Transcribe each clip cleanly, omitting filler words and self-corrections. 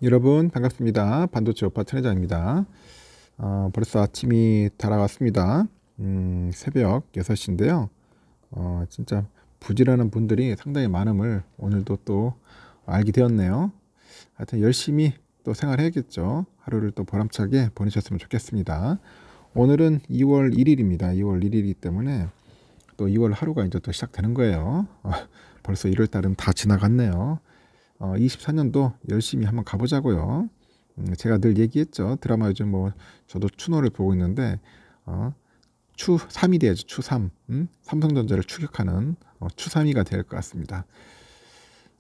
여러분 반갑습니다. 반도체 오빠 천혜장입니다. 벌써 아침이 달아왔습니다. 새벽 6시인데요. 진짜 부지런한 분들이 상당히 많음을 오늘도 또 알게 되었네요. 하여튼 열심히 또 생활해야겠죠. 하루를 또 보람차게 보내셨으면 좋겠습니다. 오늘은 2월 1일입니다. 2월 1일이기 때문에 또 2월 하루가 이제 또 시작되는 거예요. 벌써 1월 달은 다 지나갔네요. 24년도 열심히 한번 가보자고요. 제가 늘 얘기했죠. 드라마 요즘 뭐 저도 추노를 보고 있는데 추 3이 돼야죠. 추 3. 삼성전자를 추격하는 추 3이가 될 것 같습니다.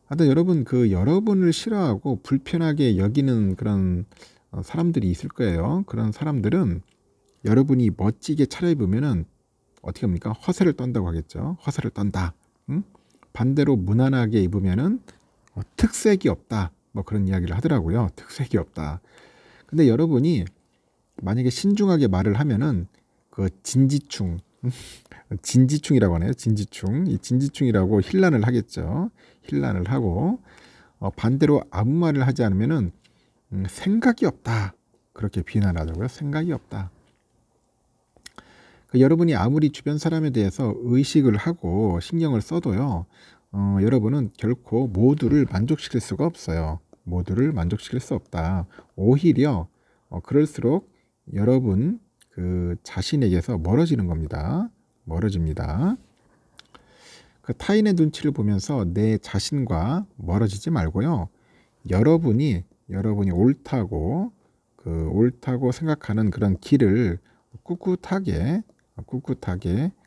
하여튼 여러분 여러분을 싫어하고 불편하게 여기는 그런 사람들이 있을 거예요. 그런 사람들은 여러분이 멋지게 차려입으면은 어떻게 합니까? 허세를 떤다고 하겠죠. 허세를 떤다. 반대로 무난하게 입으면은 특색이 없다. 뭐 그런 이야기를 하더라고요. 특색이 없다. 근데 여러분이 만약에 신중하게 말을 하면은 그 진지충, 진지충이라고 하네요. 진지충. 이 진지충이라고 힐난을 하겠죠. 힐난을 하고 반대로 아무 말을 하지 않으면은 생각이 없다. 그렇게 비난하더라고요. 생각이 없다. 여러분이 아무리 주변 사람에 대해서 의식을 하고 신경을 써도요. 여러분은 결코 모두를 만족시킬 수가 없어요. 모두를 만족시킬 수 없다. 오히려 그럴수록 여러분 자신에게서 멀어지는 겁니다. 멀어집니다. 타인의 눈치를 보면서 내 자신과 멀어지지 말고요. 여러분이 옳다고 옳다고 생각하는 그런 길을 꿋꿋하게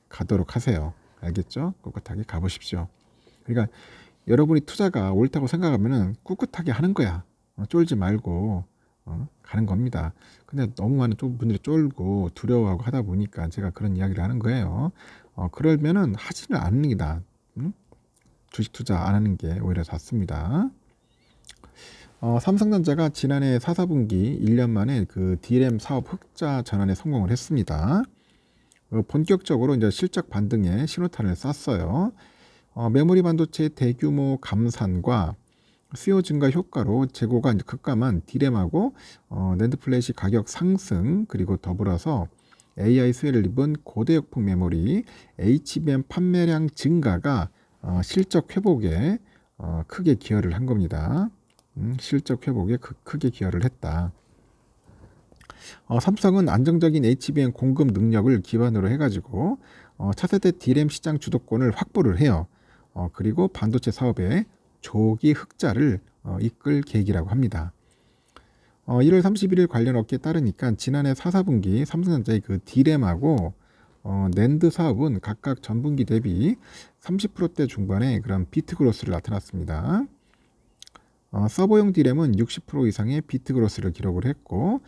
가도록 하세요. 알겠죠? 꿋꿋하게 가보십시오. 그러니까 여러분이 투자가 옳다고 생각하면은 꿋꿋하게 하는 거야. 쫄지 말고 가는 겁니다. 근데 너무 많은 분들이 쫄고 두려워하고 하다 보니까 제가 그런 이야기를 하는 거예요. 그러면은 하지는 않는 게 나아. 주식 투자 안 하는 게 오히려 낫습니다. 삼성전자가 지난해 4분기 1년 만에 DRAM 사업 흑자 전환에 성공을 했습니다. 본격적으로 이제 실적 반등에 신호탄을 쐈어요. 메모리 반도체 대규모 감산과 수요 증가 효과로 재고가 이제 급감한 DRAM하고 낸드 플래시 가격 상승, 그리고 더불어서 AI 수혜를 입은 고대역폭 메모리 HBM 판매량 증가가 실적 회복에 크게 기여를 한 겁니다. 실적 회복에 크게 기여를 했다. 삼성은 안정적인 HBM 공급 능력을 기반으로 해가지고 차세대 DRAM 시장 주도권을 확보를 해요. 그리고 반도체 사업에 조기 흑자를 이끌 계획이라고 합니다. 1월 31일 관련 업계에 따르니까 지난해 4분기 삼성전자의 DRAM하고 낸드 사업은 각각 전분기 대비 30%대 중반의 그런 비트 그로스를 나타났습니다. 서버용 DRAM은 60% 이상의 비트 그로스를 기록을 했고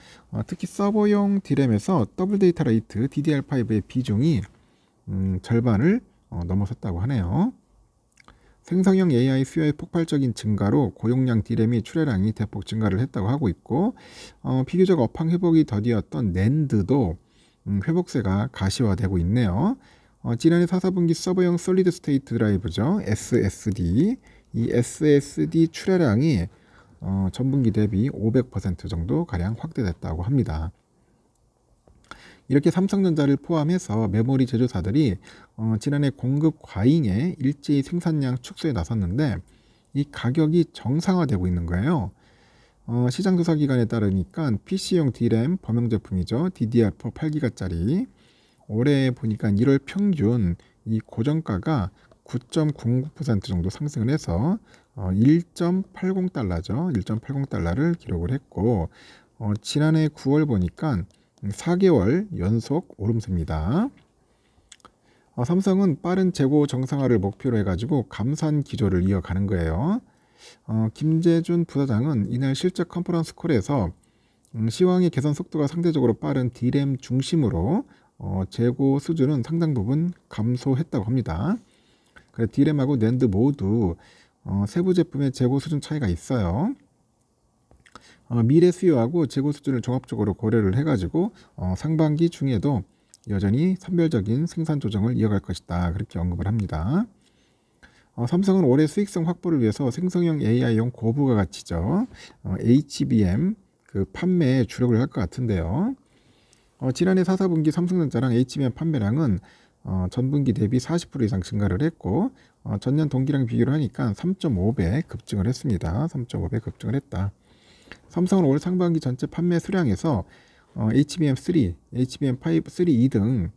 특히 서버용 DRAM에서 더블 데이터 레이트 DDR5의 비중이 절반을 넘어섰다고 하네요. 생성형 AI 수요의 폭발적인 증가로 고용량 DRAM이 출하량이 대폭 증가를 했다고 하고 있고 비교적 업황 회복이 더디었던 낸드도 회복세가 가시화되고 있네요. 지난해 4분기 서버용 솔리드 스테이트 드라이브죠. SSD. 이 SSD 출하량이 전분기 대비 500% 정도 가량 확대됐다고 합니다. 이렇게 삼성전자를 포함해서 메모리 제조사들이 지난해 공급 과잉에 일제히 생산량 축소에 나섰는데 이 가격이 정상화되고 있는 거예요. 시장 조사 기관에 따르니까 PC용 DRAM 범용 제품이죠. DDR4 8기가짜리 올해 보니까 1월 평균 이 고정가가 9.09% 정도 상승을 해서 1.80달러죠. 1.80달러를 기록을 했고 지난해 9월 보니까 4개월 연속 오름세입니다. 삼성은 빠른 재고 정상화를 목표로 해가지고 감산 기조를 이어가는 거예요. 김재준 부사장은 이날 실적 컨퍼런스 콜에서 시황의 개선 속도가 상대적으로 빠른 DRAM 중심으로 재고 수준은 상당 부분 감소했다고 합니다. DRAM하고 낸드 모두 세부 제품의 재고 수준 차이가 있어요. 미래 수요하고 재고 수준을 종합적으로 고려를 해가지고 상반기 중에도 여전히 선별적인 생산 조정을 이어갈 것이다. 그렇게 언급을 합니다. 삼성은 올해 수익성 확보를 위해서 생성형 AI용 고부가 가치죠. HBM 그 판매에 주력을 할 것 같은데요. 지난해 4사분기 삼성전자랑 HBM 판매량은 전분기 대비 40% 이상 증가를 했고 전년 동기랑 비교를 하니까 3.5배 급증을 했습니다. 3.5배 급증을 했다. 삼성은 올 상반기 전체 판매 수량에서 HBM3, HBM5, 3E 등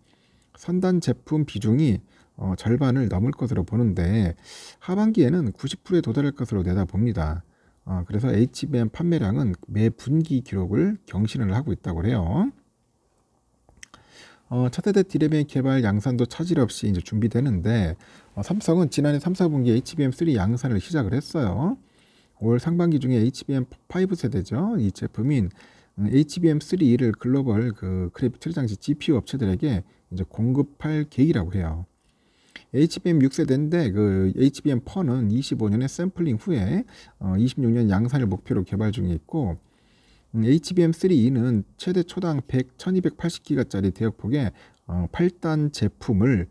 선단 제품 비중이 절반을 넘을 것으로 보는데 하반기에는 90%에 도달할 것으로 내다봅니다. 그래서 HBM 판매량은 매 분기 기록을 경신을 하고 있다고 해요. 차세대 D램의 개발 양산도 차질 없이 이제 준비되는데 삼성은 지난해 3, 4분기에 HBM3 양산을 시작을 했어요. 올 상반기 중에 HBM5 세대죠. 이 제품인 HBM3를 글로벌 그 그래픽 처리 장치 GPU 업체들에게 이제 공급할 계획이라고 해요. HBM 6세대인데 그 HBM4는 25년에 샘플링 후에 26년 양산을 목표로 개발 중에 있고 HBM3E는 최대 초당 1280기가짜리 대역폭의 8단 제품을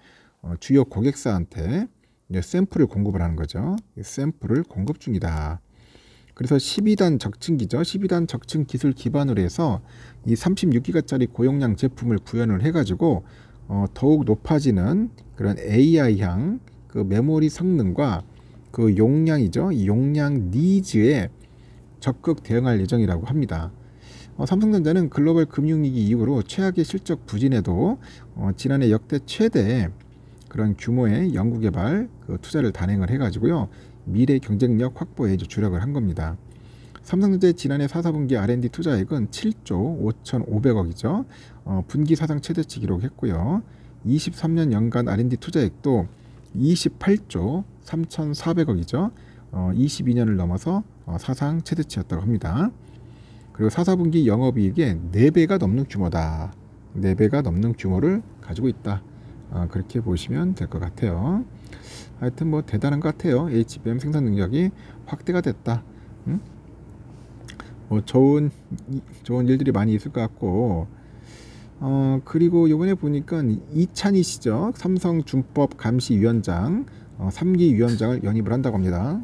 주요 고객사한테 샘플을 공급을 하는 거죠. 샘플을 공급 중이다. 그래서 12단 적층기죠. 12단 적층 기술 기반으로 해서 이 36기가짜리 고용량 제품을 구현을 해가지고 더욱 높아지는 그런 AI향 그 메모리 성능과 그 용량이죠. 이 용량 니즈에 적극 대응할 예정이라고 합니다. 삼성전자는 글로벌 금융위기 이후로 최악의 실적 부진에도 지난해 역대 최대 그런 규모의 연구개발 그 투자를 단행을 해가지고요. 미래 경쟁력 확보에 주력을 한 겁니다. 삼성전자의 지난해 4, 4분기 R&D 투자액은 7조 5,500억이죠. 분기 사상 최대치 기록했고요. 23년 연간 R&D 투자액도 28조 3,400억이죠. 22년을 넘어서 사상 최대치였다고 합니다. 그리고 4, 4분기 영업이익의 4배가 넘는 규모다. 4배가 넘는 규모를 가지고 있다. 그렇게 보시면 될 것 같아요. 하여튼 뭐 대단한 것 같아요. HBM 생산 능력이 확대가 됐다. 뭐 좋은 일들이 많이 있을 것 같고 그리고 이번에 보니까 이찬희씨죠. 삼성 준법 감시위원장 3기 위원장을 연임을 한다고 합니다.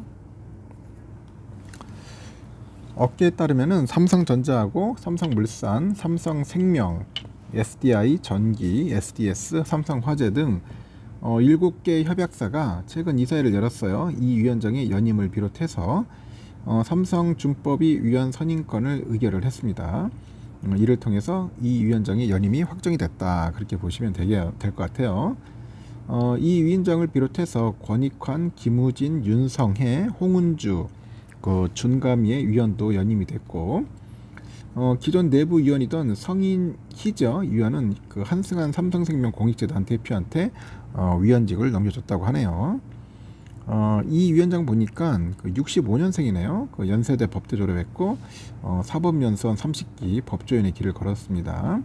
업계에 따르면은 삼성전자하고 삼성물산, 삼성생명, SDI, 전기, SDS, 삼성화재 등 7개 협약사가 최근 이사회를 열었어요. 이 위원장의 연임을 비롯해서 삼성준법이 위원 선임권을 의결을 했습니다. 이를 통해서 이 위원장의 연임이 확정이 됐다. 그렇게 보시면 될 것 같아요. 이 위원장을 비롯해서 권익환, 김우진, 윤성혜, 홍은주, 그 준가미의 위원도 연임이 됐고 기존 내부 위원이던 성인희죠. 위원은 그 한승환 삼성생명 공익재단 대표한테 위원직을 넘겨줬다고 하네요. 이 위원장 보니까 그 65년생이네요. 그 연세대 법대 졸업했고 사법연수원 30기 법조인의 길을 걸었습니다.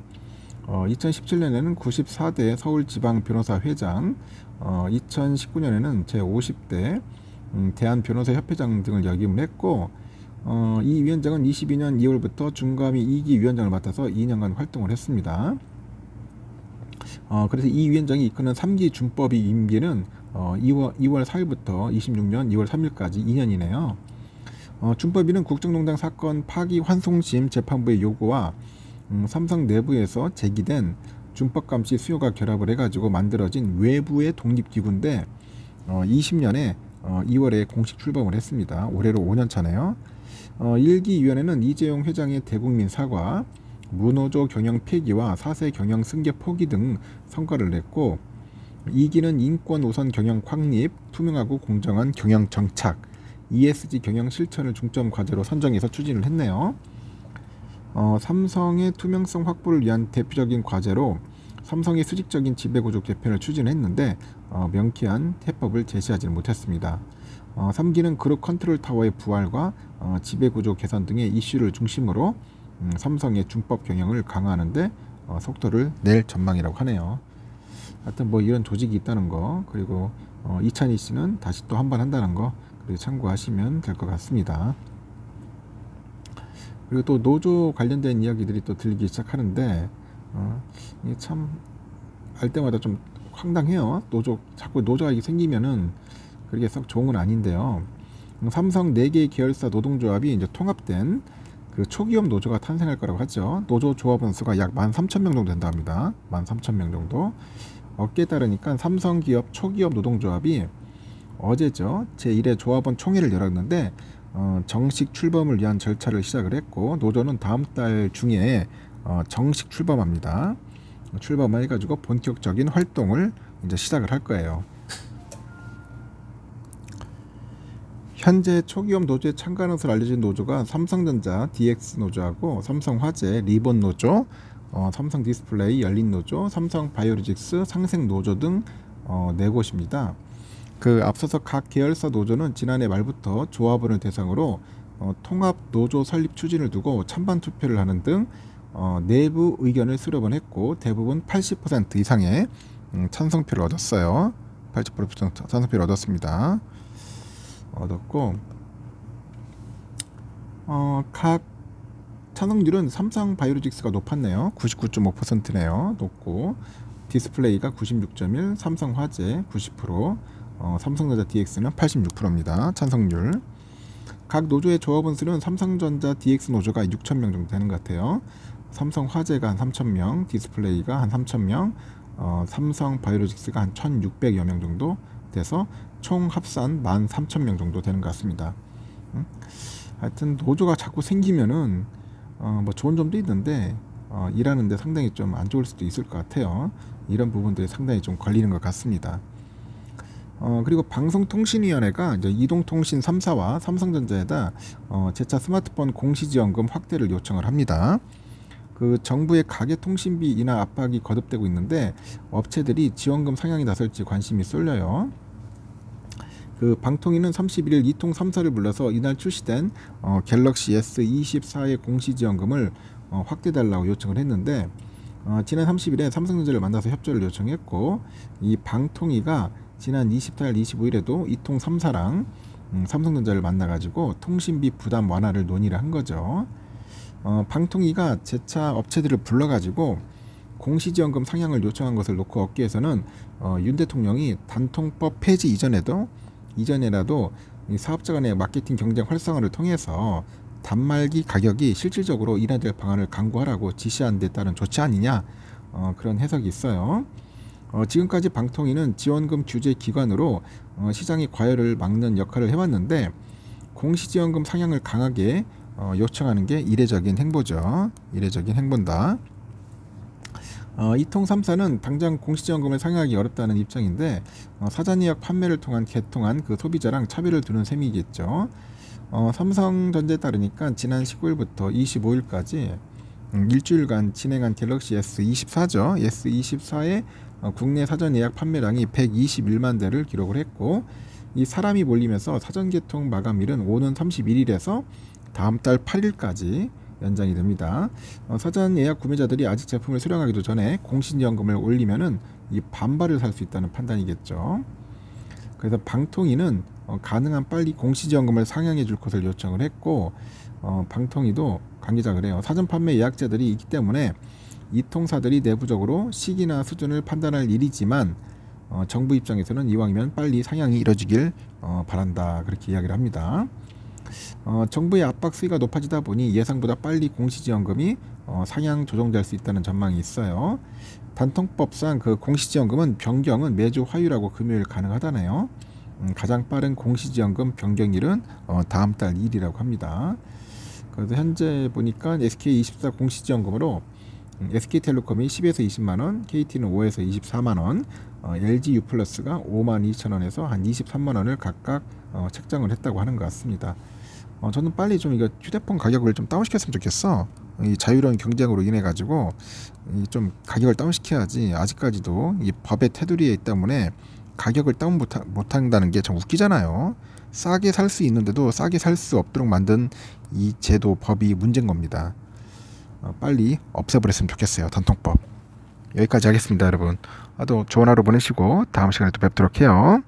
2017년에는 94대 서울지방변호사회장, 2019년에는 제50대 대한변호사협회장 등을 역임을 했고 이 위원장은 22년 2월부터 준가미 2기 위원장을 맡아서 2년간 활동을 했습니다. 그래서 이 위원장이 이끄는 3기 준법위 임기는 2월 4일부터 26년 2월 3일까지 2년이네요. 준법위는 국정농단 사건 파기 환송심 재판부의 요구와 삼성 내부에서 제기된 준법감시 수요가 결합을 해가지고 만들어진 외부의 독립기구인데 20년에 2월에 공식 출범을 했습니다. 올해로 5년 차네요. 1기 위원회는 이재용 회장의 대국민 사과, 무노조 경영 폐기와 4세 경영 승계 포기 등 성과를 냈고 2기는 인권 우선 경영 확립, 투명하고 공정한 경영 정착, ESG 경영 실천을 중점 과제로 선정해서 추진을 했네요. 삼성의 투명성 확보를 위한 대표적인 과제로 삼성의 수직적인 지배구조 개편을 추진했는데 명쾌한 해법을 제시하지는 못했습니다. 3기는 그룹 컨트롤 타워의 부활과 지배구조 개선 등의 이슈를 중심으로 삼성의 준법 경영을 강화하는데 속도를 낼 전망이라고 하네요. 하여튼 뭐 이런 조직이 있다는 거, 그리고 이찬희 씨는 다시 또 한 번 한다는 거, 그리고 참고하시면 될 것 같습니다. 그리고 또 노조 관련된 이야기들이 또 들리기 시작하는데 이게 참 알 때마다 좀 황당해요. 자꾸 노조가 생기면은 그게 썩 좋은 건 아닌데요. 삼성 4개의 계열사 노동조합이 이제 통합된 그 초기업 노조가 탄생할 거라고 하죠. 노조 조합원 수가 약 13,000명 정도 된다 합니다. 13,000명 정도. 업계에 따르니까 삼성기업 초기업 노동조합이 어제죠. 제1회 조합원 총회를 열었는데 정식 출범을 위한 절차를 시작을 했고, 노조는 다음 달 중에 정식 출범합니다. 출범을 해가지고 본격적인 활동을 이제 시작을 할 거예요. 현재 초기업 노조에 참가하는 것으로 알려진 노조가 삼성전자 DX 노조하고 삼성화재 리본 노조, 삼성 디스플레이 열린 노조, 삼성 바이오로직스 상생 노조 등 4곳입니다. 그 앞서서 각 계열사 노조는 지난해 말부터 조합원을 대상으로 통합 노조 설립 추진을 두고 찬반 투표를 하는 등 내부 의견을 수렴을 했고, 대부분 80% 이상의 찬성표를 얻었어요. 80% 찬성표를 얻었습니다. 얻었고, 각 찬성률은 삼성 바이오로직스가 높았네요. 99.5%네요. 높고, 디스플레이가 96.1, 삼성화재 90%, 삼성전자 DX는 86%입니다. 찬성률. 각 노조의 조합원 수는 삼성전자 DX 노조가 6,000명 정도 되는 것 같아요. 삼성화재가 한 3,000명, 디스플레이가 한 3,000명, 삼성 바이오로직스가 한 1,600여 명 정도 돼서 총 합산 13,000명 정도 되는 것 같습니다. 하여튼 노조가 자꾸 생기면은 뭐 좋은 점도 있는데 일하는데 상당히 좀 안 좋을 수도 있을 것 같아요. 이런 부분들이 상당히 좀 걸리는 것 같습니다. 그리고 방송통신위원회가 이제 이동통신 3사와 삼성전자에다 재차 스마트폰 공시지원금 확대를 요청을 합니다. 그 정부의 가계통신비 인하 압박이 거듭되고 있는데 업체들이 지원금 상향에 나설지 관심이 쏠려요. 그 방통위는 31일 이통 3사를 불러서 이날 출시된 갤럭시 S24의 공시지원금을 확대달라고 요청을 했는데, 지난 30일에 삼성전자를 만나서 협조를 요청했고, 이 방통위가 지난 24일, 25일에도 이통 3사랑 삼성전자를 만나가지고 통신비 부담 완화를 논의를 한 거죠. 방통위가 재차 업체들을 불러가지고 공시지원금 상향을 요청한 것을 놓고 업계에서는 윤 대통령이 단통법 폐지 이전에라도 이 사업자 간의 마케팅 경쟁 활성화를 통해서 단말기 가격이 실질적으로 인하될 방안을 강구하라고 지시한 데 따른 조치 아니냐, 그런 해석이 있어요. 지금까지 방통위는 지원금 규제 기관으로 시장의 과열을 막는 역할을 해왔는데, 공시지원금 상향을 강하게 요청하는 게 이례적인 행보죠. 이례적인 행보다. 이통 3사는 당장 공시지원금을 상향하기 어렵다는 입장인데, 사전예약 판매를 개통한 그 소비자랑 차별을 두는 셈이겠죠. 삼성전자에 따르니까 지난 19일부터 25일까지 일주일간 진행한 갤럭시 S24죠. S24의 국내 사전 예약 판매량이 121만 대를 기록을 했고, 이 사람이 몰리면서 사전 개통 마감일은 오는 31일에서 다음 달 8일까지 연장이 됩니다. 사전 예약 구매자들이 아직 제품을 수령하기도 전에 공시지원금을 올리면은 이 반발을 살 수 있다는 판단이겠죠. 그래서 방통위는 가능한 빨리 공시지원금을 상향해 줄 것을 요청을 했고, 방통위도 관계자 그래요. 사전 판매 예약자들이 있기 때문에 이통사들이 내부적으로 시기나 수준을 판단할 일이지만 정부 입장에서는 이왕이면 빨리 상향이 이뤄지길 바란다, 그렇게 이야기를 합니다. 정부의 압박 수위가 높아지다 보니 예상보다 빨리 공시지원금이 상향 조정될 수 있다는 전망이 있어요. 단통법상 그 공시지원금은 변경은 매주 화요일하고 금요일 가능하다네요. 가장 빠른 공시지원금 변경일은 다음 달 2일이라고 합니다. 그래서 현재 보니까 SK24 공시지원금으로 SK텔레콤이 10에서 20만원, KT는 5에서 24만원, LG U+가 52,000원에서 한 23만원을 각각 책정을 했다고 하는 것 같습니다. 저는 빨리 좀 이거 휴대폰 가격을 좀 다운시켰으면 좋겠어. 이 자유로운 경쟁으로 인해 가지고 좀 가격을 다운시켜야지. 아직까지도 이 법의 테두리에 때문에 가격을 다운 못한다는 게 참 웃기잖아요. 싸게 살 수 있는데도 싸게 살 수 없도록 만든 이 제도, 법이 문제인 겁니다. 빨리 없애버렸으면 좋겠어요, 단통법. 여기까지 하겠습니다, 여러분. 또 좋은 하루 보내시고 다음 시간에 또 뵙도록 해요.